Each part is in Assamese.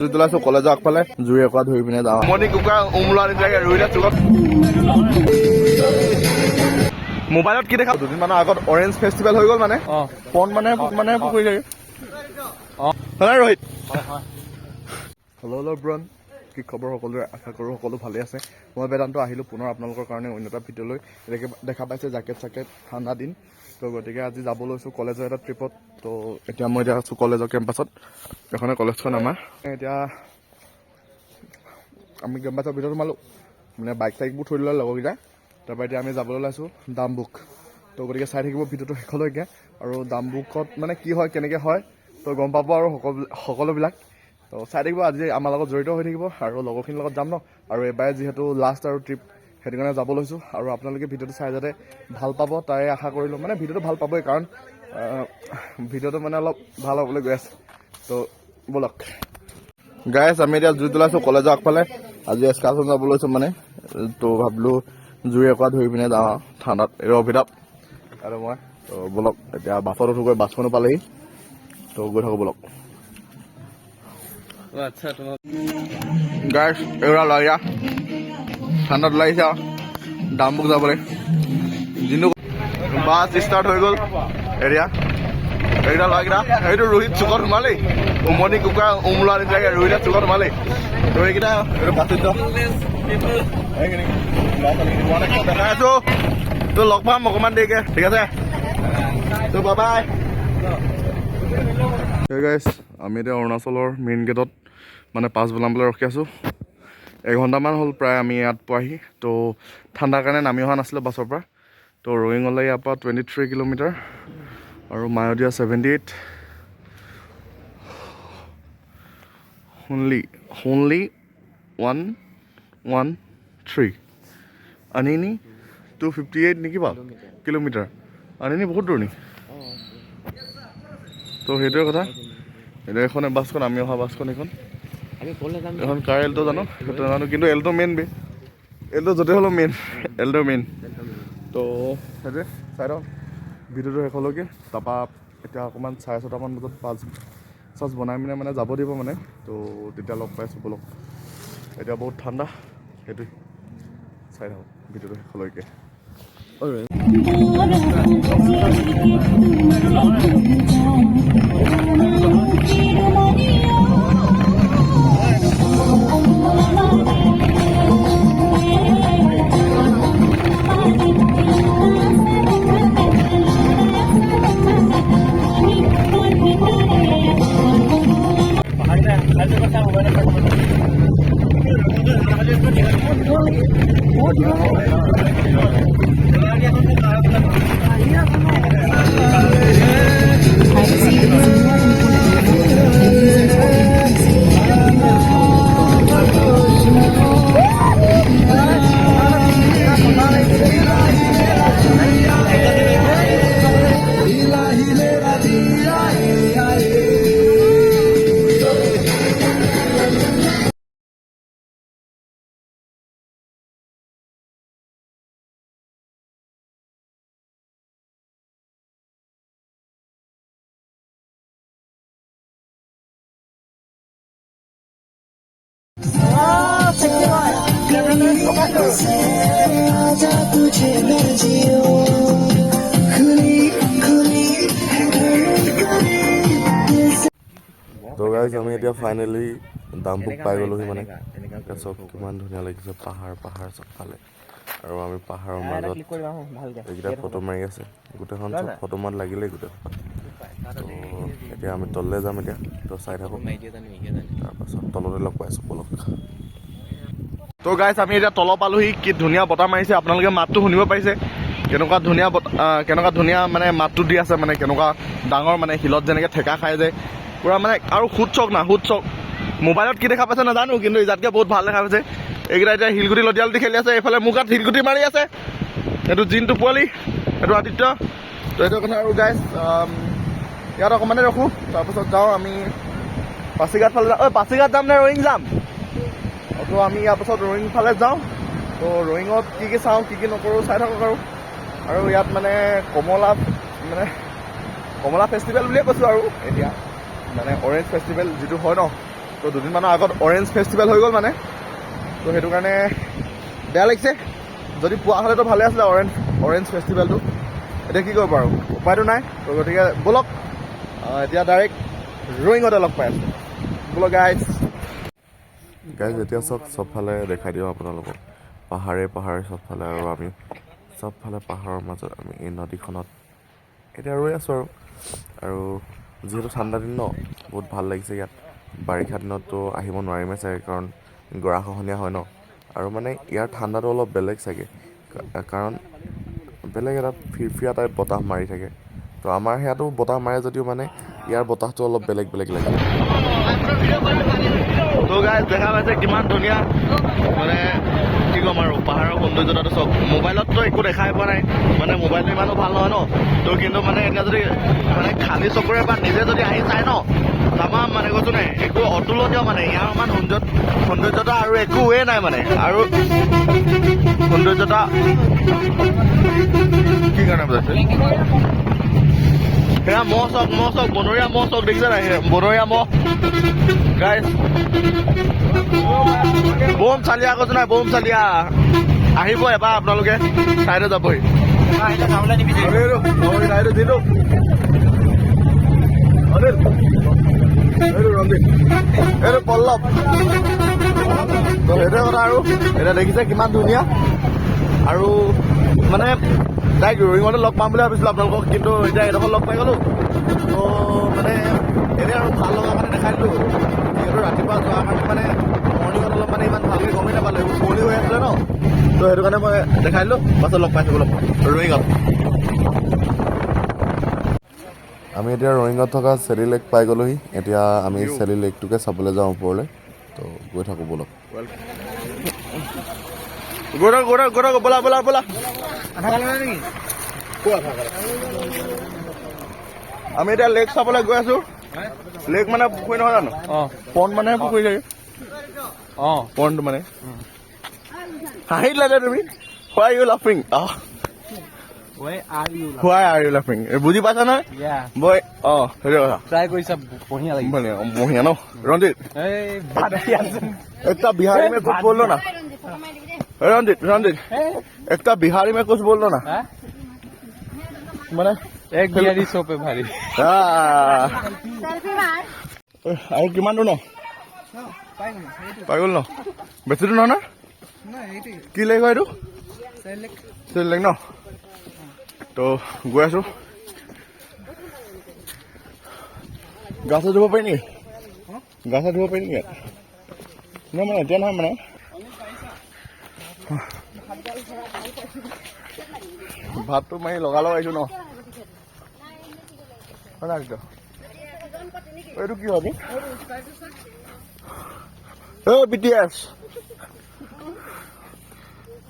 তোলাইছো কলেজৰ আগফালে জুই একুৱা ধৰি পিনে যাওঁ মনি কুকুৰা উমলা নিচিনাকে ৰুইলে চুকত মোবাইলত কি দেখা দুদিনমানৰ আগত অৰেঞ্জ ফেষ্টিভেল হৈ গ'ল মানে পন মানে পুখুৰী যায় হয় ৰোহিত হেল্ল' ব্ৰন কি খবৰ সকলোৰে আশা কৰোঁ সকলো ভালে আছে মই বেদান্ত আহিলোঁ পুনৰ আপোনালোকৰ কাৰণে অন্য এটা ভিডিঅ'লৈ দেখা পাইছে জেকেট ঠাণ্ডা দিন তো গতিকে আজি যাব লৈছোঁ কলেজৰ এটা ট্ৰিপত তো এতিয়া মই এতিয়া আছোঁ কলেজৰ কেম্পাছত এখনে কলেজখন আমাৰ এতিয়া আমি কেম্পাছৰ ভিতৰত সোমালোঁ মানে বাইক চাইকবোৰ থৈ দিলে লগৰকেইটা তাৰপৰা এতিয়া আমি যাবলৈ ওলাইছোঁ ডাম্বুক তো গতিকে চাই থাকিব ভিডিঅ'টো শেষলৈকে আৰু ডাম্বুকত মানে কি হয় কেনেকৈ হয় তো গম পাব আৰু সকলোবিলাক তো চাই থাকিব আজি আমাৰ লগত জড়িত হৈ থাকিব আৰু লগৰখিনিৰ লগত যাম ন আৰু এবাৰে যিহেতু লাষ্ট আৰু ট্ৰিপ সেইটো কাৰণে যাব লৈছোঁ আৰু আপোনালোকে ভিডিঅ'টো চাই যাতে ভাল পাব তাৰে আশা কৰিলোঁ মানে ভিডিঅ'টো ভাল পাবই কাৰণ ভিডিঅ'টো মানে অলপ ভাল হ'বলৈ গৈ আছে তো ব'লক গাইছ আমি এতিয়া জুই তোলাইছোঁ কলেজৰ আগফালে আজি এক্সকাৰ্ছন যাব লৈছোঁ মানে তো ভাবিলোঁ জুই একুৱা ধৰি পিনে যাওঁ ঠাণ্ডাত ৰভিতাপ আৰু মই তো ব'লক এতিয়া বাছত উঠোগৈ বাছখনো পালেহি তো গৈ থাকোঁ ব'লক গাইছ এৰা লাগা ঠাণ্ডাত লাগিছে আৰু ডাম্বুক যাবলৈ দিনটো বাছ ষ্টাৰ্ট হৈ গ'ল এৰিয়া এইকেইটা ল'ৰাকেইটা সেইটো ৰোহিত চুকত সোমালেই উমনি কুকুৰা উমলা নিচিনাকে ৰোহিতে চুকত সোমালেই তো এইকেইটা এইটো প্ৰাচুৰ্য দেখাই আছোঁ তো লগ পাম অকণমান দেৰিকে ঠিক আছে তো বাই গাইছ আমি এতিয়া অৰুণাচলৰ মেইন গেটত মানে পাছ বনাবলৈ ৰখি আছোঁ এঘণ্টামান হ'ল প্ৰায় আমি ইয়াত পোৱাহি তো ঠাণ্ডাৰ কাৰণে নামি অহা নাছিলোঁ বাছৰ পৰা তো ৰয়িঙলৈ ইয়াৰ পৰা 23 কিলোমিটাৰ আৰু মায়'দিয়া 78 only 113 আনিনি 258 নেকি বাৰু কিলোমিটাৰ আনিনি বহুত দূৰ নি তো সেইটোৱে কথা এতিয়া এইখনে বাছখন আমি অহা বাছখন এখন কাৰ এল্টো জানো সেইটো নাজানো কিন্তু এল্টো মেইন এল্টো য'তে হ'লেও এল্টো মেইন তো সেইটোৱে চাই লওঁ ভিডিঅ'টো শেষলৈকে তাৰপৰা এতিয়া অকণমান 6:30মান বজাত পাছ বনাই পিনে মানে যাব দিব মানে তো তেতিয়া লগ পাইছোঁ ব'লক এতিয়া বহুত ঠাণ্ডা সেইটোৱে চাই থাকক ভিডিঅ'টো শেষলৈকে তো গাইজ আমি এতিয়া ফাইনেলি ডাম্বুক পাই গ'লোহি মানে চব কিমান ধুনীয়া লাগিছে পাহাৰ চবফালে আৰু আমি পাহাৰৰ মাজত এইকেইটা ফটো মাৰি আছে গোটেইখন চব ফটো মাত লাগিলেই গোটেই তো এতিয়া আমি তললৈ যাম এতিয়া তো চাই থাকোঁ তাৰপাছত তলতে লগ পাইছোঁ ব'লক তো গাইজ আমি এতিয়া তল পালোহি কি ধুনীয়া বতাহ মাৰিছে আপোনালোকে মাতটো শুনিব পাৰিছে কেনেকুৱা ধুনীয়া মানে মাতটো দি আছে মানে কেনেকুৱা ডাঙৰ মানে শিলত যেনেকৈ ঠেকা খাই যায় পূৰা মানে আৰু সুদ চক মোবাইলত কি দেখা পাইছে নাজানো কিন্তু ইয়াতকৈ বহুত ভাল দেখা পাইছে এইকেইটা এতিয়া শিলগুটি লটিয়ালটি খেলি আছে এইফালে মোৰ গাত শিলগুটি মাৰি আছে এইটো জিনটো পোৱালি এইটো আদিত্য তো সেইটো কথা আৰু গাইজ ইয়াত অকণমানে ৰখোঁ তাৰপাছত যাওঁ আমি পাছিঘাট ফালে যাওঁ পাছিঘাট যাম নে ৰয়িং যাম তো আমি ইয়াৰ পাছত ৰয়িং ফালে যাওঁ তো ৰয়িঙত কি চাওঁ কি নকৰোঁ চাই থাকক আৰু ইয়াত মানে কমলা ফেষ্টিভেল বুলিয়ে কৈছোঁ আৰু এতিয়া মানে অৰেঞ্জ ফেষ্টিভেল যিটো হয় ন তো দুদিনমানৰ আগত অৰেঞ্জ ফেষ্টিভেল হৈ গ'ল মানে, তো সেইটো কাৰণে বেয়া লাগিছে। যদি পোৱা হ'লেতো ভালে আছিলে অৰেঞ্জ ফেষ্টিভেলটো। এতিয়া কি কৰিব পাৰোঁ, উপায়টো নাই। তো গতিকে ব'লক এতিয়া ডাইৰেক্ট ৰয়িঙতে লগ পাই আছোঁ। ব'লক গাইজ এতিয়া চবফালে দেখাই দিওঁ আপোনালোকক, পাহাৰে চবফালে, আৰু আমি চবফালে পাহাৰৰ মাজত আমি এই নদীখনত এতিয়া ৰৈ আছোঁ আৰু যিহেতু ঠাণ্ডা দিন ন, বহুত ভাল লাগিছে ইয়াত। বাৰিষা দিনততো আহিব নোৱাৰিমেই চাগে, কাৰণ গৰাখহনীয়া হয় ন। আৰু মানে ইয়াৰ ঠাণ্ডাটো অলপ বেলেগ চাগে, কাৰণ বেলেগ এটা ফিৰফিৰা টাইপ বতাহ মাৰি থাকে। তো আমাৰ সেয়াতো বতাহ মাৰে যদিও মানে ইয়াৰ বতাহটো অলপ বেলেগ লাগে। তো গাইজ দেখা পাইছে কিমান ধুনীয়া, মানে কি ক'ম আৰু পাহাৰৰ সৌন্দৰ্যতাটো চব। মোবাইলততো একো দেখাই পোৱা নাই, মানে মোবাইলটো ইমানো ভাল নহয় ন। তো কিন্তু মানে এতিয়া যদি মানে খালী চকুৰে বা নিজে যদি আহি চাই ন, তামাম মানে কৈছোঁ নাই, একো অতুলনীয় মানে। ইয়াৰ সমান সৌন্দৰ্যতা আৰু একোৱেই নাই মানে। আৰু সৌন্দৰ্যতা কি কাৰণে বুজাইছে, সেয়া মহ চক বনৰীয়া মহ চক দেখিছে নাই, বনৰীয়া মহ গাইজ। বম চালিয়া কৈছো নাই, বম চালিয়া। আহিব এবাৰ আপোনালোকে, চাইডে যাবহি। এইটো পল্লৱ, তো সেইটোৱে কথা। আৰু এতিয়া দেখিছে কিমান ধুনীয়া। আৰু মানে ডাইৰেক্ট ৰয়িঙতে লগ পাম বুলি ভাবিছিলোঁ আপোনালোকক, কিন্তু এতিয়া এইডোখৰ লগ পাই গ'লোঁ। তো মানে এনেই আৰু ভাল লগা কাৰণে দেখাই দিলোঁ। যিহেতু ৰাতিপুৱা যোৱাৰ কাৰণে মানে মৰ্ণিঙত অলপ মানে ইমান ভালকৈ গমেই নাপালোঁ, এইবোৰ কুঁৱলী হৈ আছিলে ন। তো সেইটো কাৰণে মই দেখাই দিলোঁ। পাছত লগ পাইছোঁ অলপ ৰয়িঙত। আমি এতিয়া ৰয়িঙত থকা চেৰি লেক পাই গ'লোহি। এতিয়া আমি চেৰি লেকটোকে চাবলৈ যাওঁ ওপৰলৈ। তো গৈ থাকোঁ ব'লক। ব'লা। আমি এতিয়া লেক চাবলৈ গৈ আছোঁ। লেক মানে পুখুৰী নহয় জানো, পণ্ড মানে পুখুৰী চাগে। পণ্ড মানে হাঁহি দিলা যে তুমি। Why are you laughing? Why are you laughing? বুজি পাইছা নহয় বই? সেইটো কথা। ট্ৰাই কৰিছা, বঢ়িয়া লাগিছে। বঢ়িয়া ন ৰঞ্জিত? একটা बिहारी में कुछ बोल लो ना रंजित। একটা बिहारी में कुछ बोल लो ना। মানে এক বিহাৰী চপে ভাৰী। আৰু কিমান দূৰ ন? পাই গ'ল ন? বেছি দূৰ নহয় ন? কি লেক হয় এইটো? চেৰি লেক ন? তো গৈ আছোঁ। গা চা ধুব পাৰি নেকি? ইয়াত নহয় মানে এতিয়া নহয় মানে। ভাতটো মাৰি লগালগ আহিছোঁ ন। এইটো কি হয়?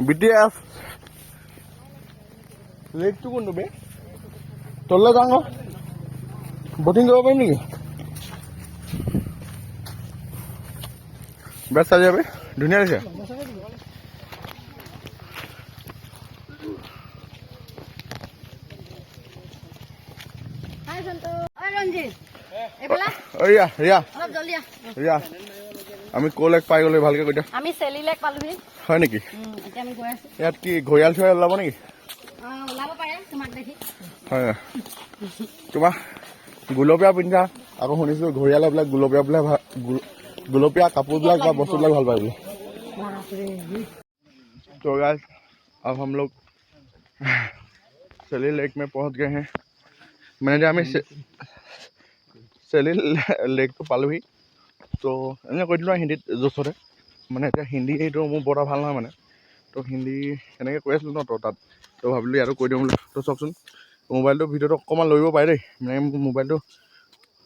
BTS লেকটো কোনটো বে? তললৈ যাওঁ ন, বটিং কৰিব পাৰিম নেকি? বেষ্ট চাই যাবি, ধুনীয়া দিছে। ৰিয়া আমি ক' লেক পাই গ'লো ভালকে কৈ দিয়া। আমি চেলি লেক পালোহি। হয় নেকি? এতিয়া আমি গৈ আছো। ইয়াত কি ঘৰিয়াল চৰিয়াল ওলাব নেকি? ওলাব পাৰে তোমাক দেখি। হয় তোমাৰ গুলপীয়া পিন্ধা, আকৌ শুনিছোঁ ঘৰিয়ালবিলাক গুলপীয়া কাপোৰবিলাক বা বস্তুবিলাক ভাল পায় বুলি। तो गाइस अब हम लोग सेली लेक में पहुंच गए हैं। मैंने আমি চেলি লেকটো পালোহি। তো এনেকৈ কৈ দিলোঁ হিন্দীত জোচতে, মানে এতিয়া হিন্দীটো মোৰ বৰ ভাল নহয় মানে। তো হিন্দী এনেকৈ কৈ আছিলোঁ ন, তো তাত তো ভাবিলোঁ ইয়াতো কৈ দিওঁ বুলি। তো চাওকচোন মোবাইলটো ভিডিঅ'টো অকণমান লৈ আহিব পাৰে দেই, মানে মোৰ মোবাইলটো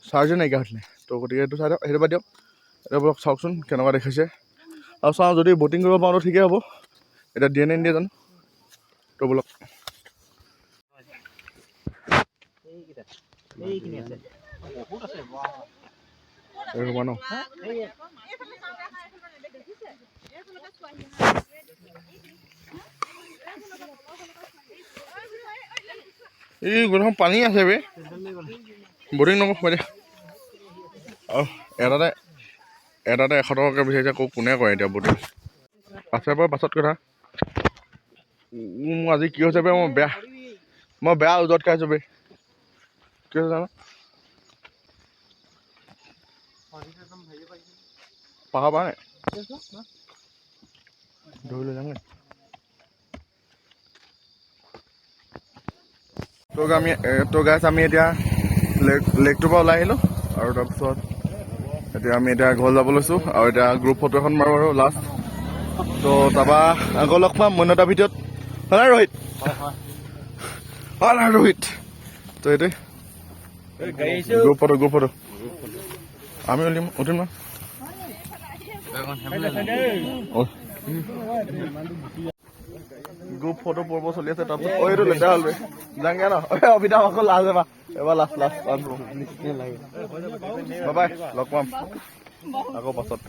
চাৰ্জে নাইকিয়া হৈছিলে। তো গতিকে এইটো চাই দিয়ক, সেইটো বাদ দিয়ক। এতিয়া বোলক চাওকচোন কেনেকুৱা দেখাইছে। আৰু চাওঁ যদি বটিং কৰিব পাৰোঁ ঠিকেই হ'ব। এতিয়া দিয়ে নে নিদিয়ে জানো। তো বোলক ন এই গোটেইখন পানী আছে বে, বটিং নকৰোঁ দে। এটাতে এটাতে 100 টকাকৈ বিচাৰিছে কোনে কৰে এতিয়া বটিং আছে বাৰু পাছত কথা মোৰ আজি কি হৈছে বে মই বেয়া ওজত খাইছোঁ বে কি হৈছে জানো পাহাৰ পাৰ নাই ধৰি লৈ যাম তো গাইছ আমি এতিয়া লেকটোৰ পৰা ওলাই আহিলোঁ আৰু তাৰপিছত এতিয়া আমি এতিয়া ঘৰ যাব লৈছোঁ আৰু এতিয়া গ্ৰুপ ফটো এখন মাৰোঁ আৰু লাষ্ট তো তাৰপৰা আকৌ লগ পাম অন্য এটা ভিডিঅ'ত হয় নাই ৰোহিত হয় নাই ৰোহিত তো এইটোৱে গ্ৰুপ ফটো আমি উঠিম ন গ্ৰুপ ফটো পৰ্ব চলি আছে তাৰপিছত এইটো লেতেৰা হ'ল যাংগে ন অবিতা আকৌ লাষ্ট এবাৰ লাষ্ট বাই লগ পাম আকৌ পাছত